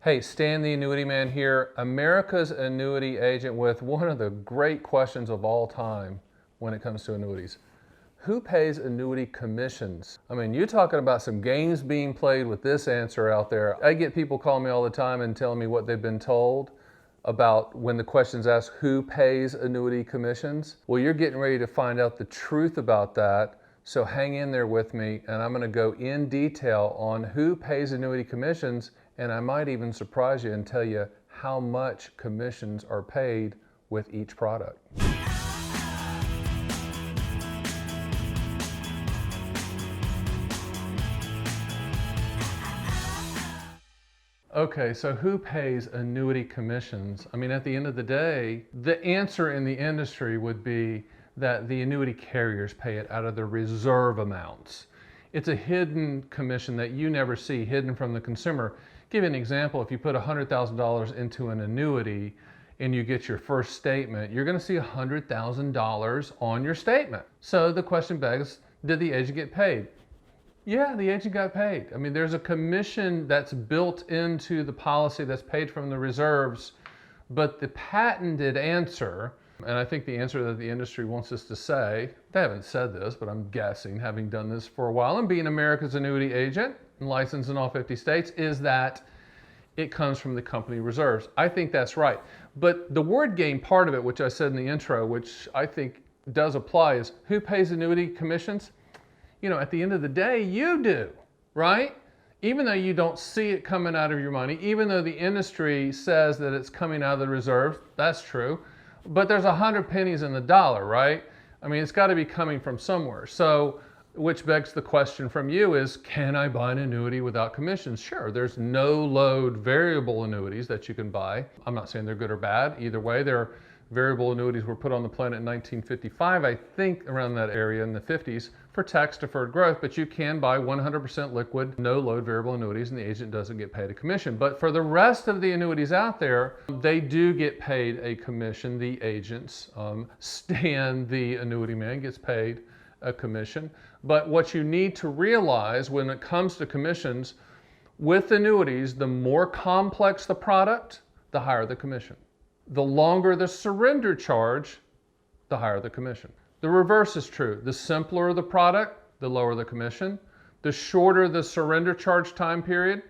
Hey, Stan the Annuity Man here, America's annuity agent with one of the great questions of all time when it comes to annuities. Who pays annuity commissions? I mean, you're talking about some games being played with this answer out there. I get people calling me all the time and telling me what they've been told about when the question's asked, who pays annuity commissions? Well, you're getting ready to find out the truth about that. So hang in there with me, and I'm going to go in detail on who pays annuity commissions, and I might even surprise you and tell you how much commissions are paid with each product. Okay, so who pays annuity commissions? I mean, at the end of the day, the answer in the industry would be that the annuity carriers pay it out of their reserve amounts. It's a hidden commission that you never see, hidden from the consumer. Give you an example, if you put $100,000 into an annuity and you get your first statement, you're going to see $100,000 on your statement. So the question begs, did the agent get paid? Yeah, the agent got paid. I mean, there's a commission that's built into the policy that's paid from the reserves, but the patented answer, and I think the answer that the industry wants us to say, they haven't said this, but I'm guessing, having done this for a while and being America's annuity agent and licensed in all 50 states, is that it comes from the company reserves. I think that's right. But the word game part of it, which I said in the intro, which I think does apply, is who pays annuity commissions? You know, at the end of the day, you do, right? Even though you don't see it coming out of your money, even though the industry says that it's coming out of the reserves, that's true, but there's 100 pennies in the dollar, right? I mean, it's got to be coming from somewhere. So, which begs the question from you is, can I buy an annuity without commissions? Sure, there's no load variable annuities that you can buy. I'm not saying they're good or bad. Either way, they're variable annuities were put on the planet in 1955, I think around that area in the 50s, for tax-deferred growth, but you can buy 100% liquid, no-load variable annuities, and the agent doesn't get paid a commission. But for the rest of the annuities out there, they do get paid a commission. The agents, Stan the Annuity Man, gets paid a commission. But what you need to realize when it comes to commissions, with annuities, the more complex the product, the higher the commission. The longer the surrender charge, the higher the commission. The reverse is true. The simpler the product, the lower the commission. The shorter the surrender charge time period,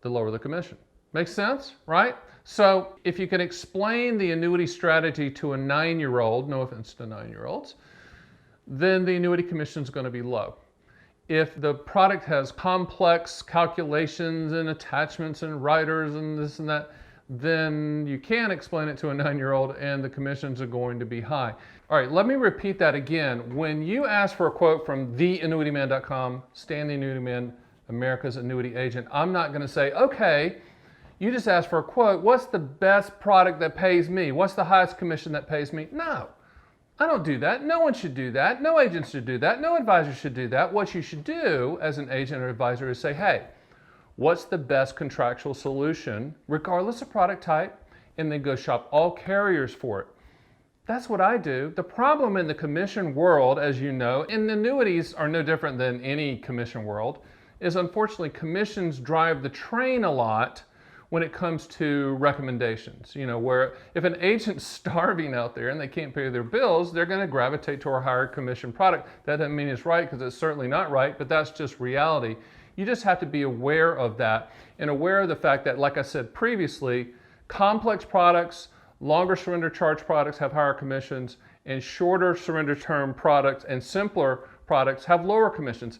the lower the commission. Makes sense, right? So if you can explain the annuity strategy to a 9-year-old, no offense to 9-year-olds, then the annuity commission is going to be low. If the product has complex calculations and attachments and riders and this and that, then you can explain it to a 9-year-old and the commissions are going to be high. All right, let me repeat that again. When you ask for a quote from theannuityman.com, Stan the Annuity Man, America's annuity agent, I'm not going to say, okay, you just asked for a quote. What's the best product that pays me? What's the highest commission that pays me? No, I don't do that. No one should do that. No agent should do that. No advisor should do that. What you should do as an agent or advisor is say, hey, what's the best contractual solution, regardless of product type, and then go shop all carriers for it. That's what I do. The problem in the commission world, as you know, and annuities are no different than any commission world, is unfortunately commissions drive the train a lot when it comes to recommendations. You know, where if an agent's starving out there and they can't pay their bills, they're going to gravitate to a higher commission product. That doesn't mean it's right, because it's certainly not right, but that's just reality. You just have to be aware of that and aware of the fact that, like I said previously, complex products, longer surrender charge products have higher commissions, and shorter surrender term products and simpler products have lower commissions.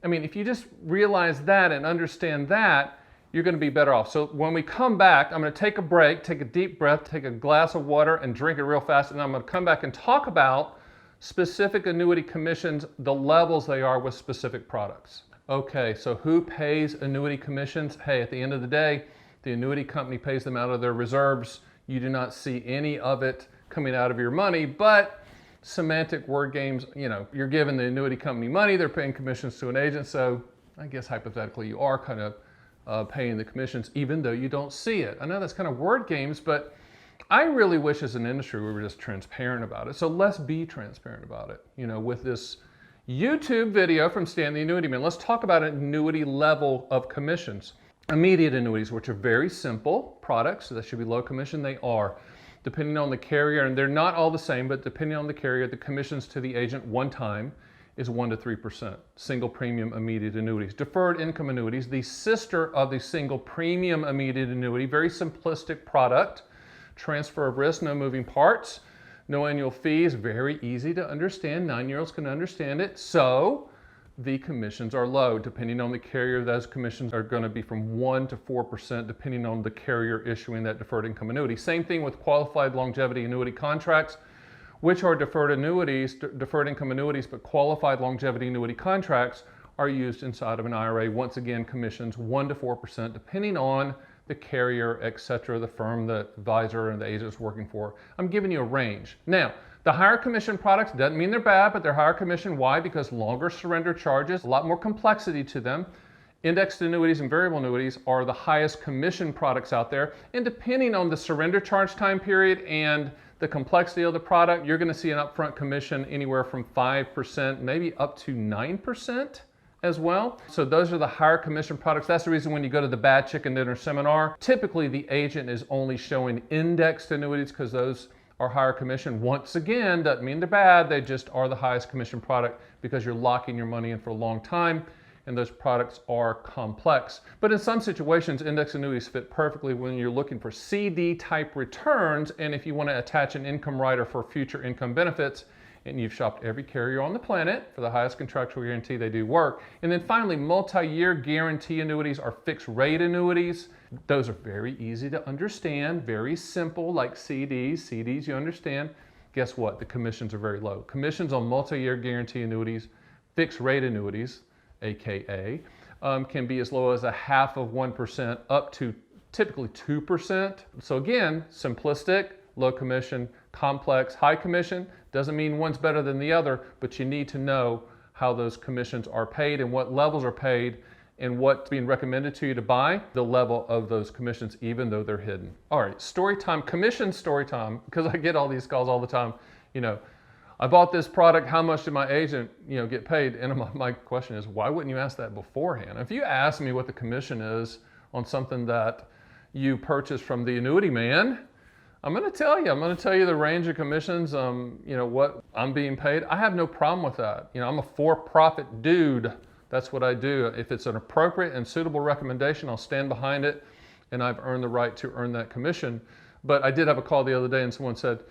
I mean, if you just realize that and understand that, you're going to be better off. So when we come back, I'm going to take a break, take a deep breath, take a glass of water and drink it real fast, and I'm going to come back and talk about specific annuity commissions, the levels they are with specific products. Okay, so who pays annuity commissions? Hey, at the end of the day, the annuity company pays them out of their reserves. You do not see any of it coming out of your money, but semantic word games, you know, you're giving the annuity company money, they're paying commissions to an agent, so I guess hypothetically you are kind of paying the commissions even though you don't see it. I know that's kind of word games, but I really wish as an industry we were just transparent about it. So let's be transparent about it, you know, with this YouTube video from Stan the Annuity Man. Let's talk about an annuity level of commissions. Immediate annuities, which are very simple products, so that should be low commission. They are. Depending on the carrier, and they're not all the same, but depending on the carrier, the commissions to the agent one time is 1 to 3%. Single premium immediate annuities. Deferred income annuities, the sister of the single premium immediate annuity, very simplistic product. Transfer of risk, no moving parts, no annual fees, very easy to understand. 9-year-olds can understand it. So the commissions are low. Depending on the carrier, those commissions are going to be from 1 to 4%, depending on the carrier issuing that deferred income annuity. Same thing with qualified longevity annuity contracts, which are deferred annuities, deferred income annuities, but qualified longevity annuity contracts are used inside of an IRA. Once again, commissions 1 to 4%, depending on the carrier, etc., the firm, the advisor, and the agent is working for. I'm giving you a range. Now, the higher commission products doesn't mean they're bad, but they're higher commission. Why? Because longer surrender charges, a lot more complexity to them. Indexed annuities and variable annuities are the highest commission products out there. And depending on the surrender charge time period and the complexity of the product, you're going to see an upfront commission anywhere from 5%, maybe up to 9% as well. So those are the higher commission products. That's the reason when you go to the Bad Chicken Dinner seminar, typically the agent is only showing indexed annuities because those are higher commission. Once again, doesn't mean they're bad, they just are the highest commission product because you're locking your money in for a long time and those products are complex. But in some situations, index annuities fit perfectly when you're looking for CD type returns and if you want to attach an income rider for future income benefits, and you've shopped every carrier on the planet for the highest contractual guarantee, they do work. And then finally, multi-year guarantee annuities are fixed rate annuities. Those are very easy to understand, very simple, like CDs. CDs you understand. Guess what? The commissions are very low. Commissions on multi-year guarantee annuities, fixed rate annuities, AKA, can be as low as 0.5% up to typically 2%. So again, simplistic, low commission, complex, high commission. Doesn't mean one's better than the other, but you need to know how those commissions are paid and what levels are paid and what's being recommended to you to buy, the level of those commissions, even though they're hidden. All right, story time, commission story time, because I get all these calls all the time. You know, I bought this product, how much did my agent, get paid? And my question is, why wouldn't you ask that beforehand? If you ask me what the commission is on something that you purchased from the Annuity Man, I'm going to tell you. I'm going to tell you the range of commissions, what I'm being paid. I have no problem with that. I'm a for-profit dude. That's what I do. If it's an appropriate and suitable recommendation, I'll stand behind it, and I've earned the right to earn that commission. But I did have a call the other day, and someone said,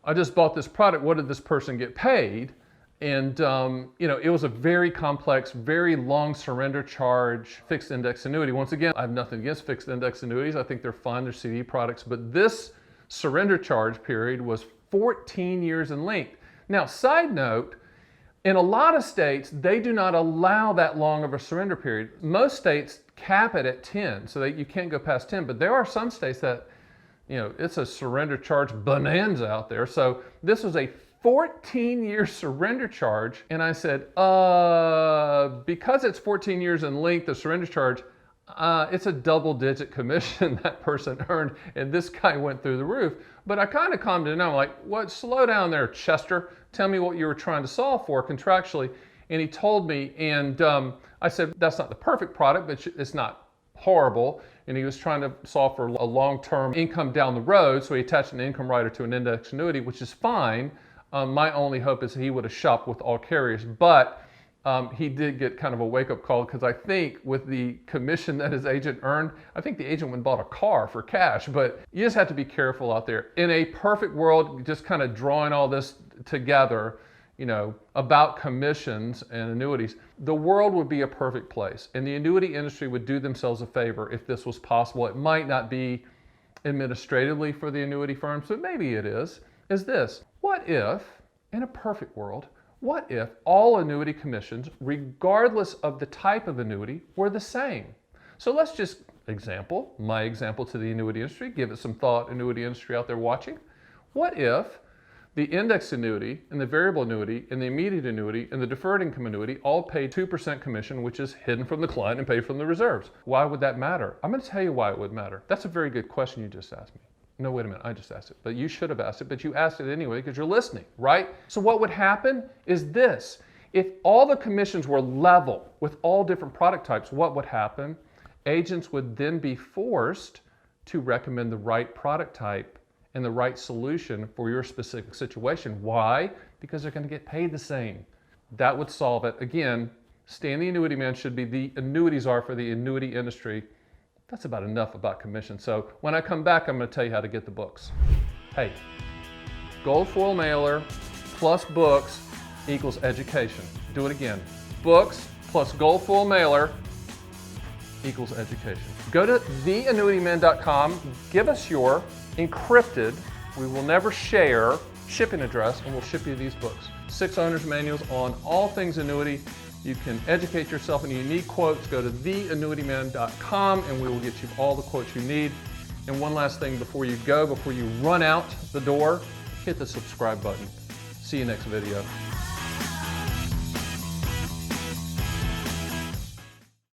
I just bought this product. What did this person get paid? And, it was a very complex, very long surrender charge fixed index annuity. Once again, I have nothing against fixed index annuities. I think they're fun. They're CD products. But this surrender charge period was 14 years in length. Now, side note, in a lot of states, they do not allow that long of a surrender period. Most states cap it at 10, so that you can't go past 10. But there are some states that, it's a surrender charge bonanza out there. So this was a 14-year surrender charge. And I said, because it's 14 years in length, the surrender charge, it's a double-digit commission that person earned, and this guy went through the roof. But I kind of calmed it down, like, what? Slow down there, Chester. Tell me what you were trying to solve for contractually. And he told me, and I said, that's not the perfect product, but it's not horrible. And he was trying to solve for a long-term income down the road, so he attached an income rider to an index annuity, which is fine. My only hope is he would have shopped with all carriers, but he did get kind of a wake-up call because I think with the commission that his agent earned, I think the agent went and bought a car for cash, but you just have to be careful out there. In a perfect world, just kind of drawing all this together, about commissions and annuities, the world would be a perfect place. And the annuity industry would do themselves a favor if this was possible. It might not be administratively for the annuity firms, but maybe it is this. What if, in a perfect world, what if all annuity commissions, regardless of the type of annuity, were the same? So let's just my example to the annuity industry, give it some thought, annuity industry out there watching. What if the index annuity and the variable annuity and the immediate annuity and the deferred income annuity all paid 2% commission, which is hidden from the client and paid from the reserves? Why would that matter? I'm going to tell you why it would matter. That's a very good question you just asked me. No, wait a minute, I just asked it. But you should have asked it, but you asked it anyway because you're listening, right? So what would happen is this. If all the commissions were level with all different product types, what would happen Agents would then be forced to recommend the right product type and the right solution for your specific situation. Why? Because they're going to get paid the same. That would solve it. Again, Stan the Annuity Man should be the annuities are for the annuity industry. That's about enough about commission. So when I come back, I'm going to tell you how to get the books. Hey, gold foil mailer plus books equals education. Do it again. Books plus gold foil mailer equals education. Go to theannuityman.com, give us your encrypted, we will never share, shipping address, and we'll ship you these books. 6 owner's manuals on all things annuity. You can educate yourself, and you need quotes, go to theannuityman.com and we will get you all the quotes you need. And one last thing before you go, before you run out the door, hit the subscribe button. See you next video.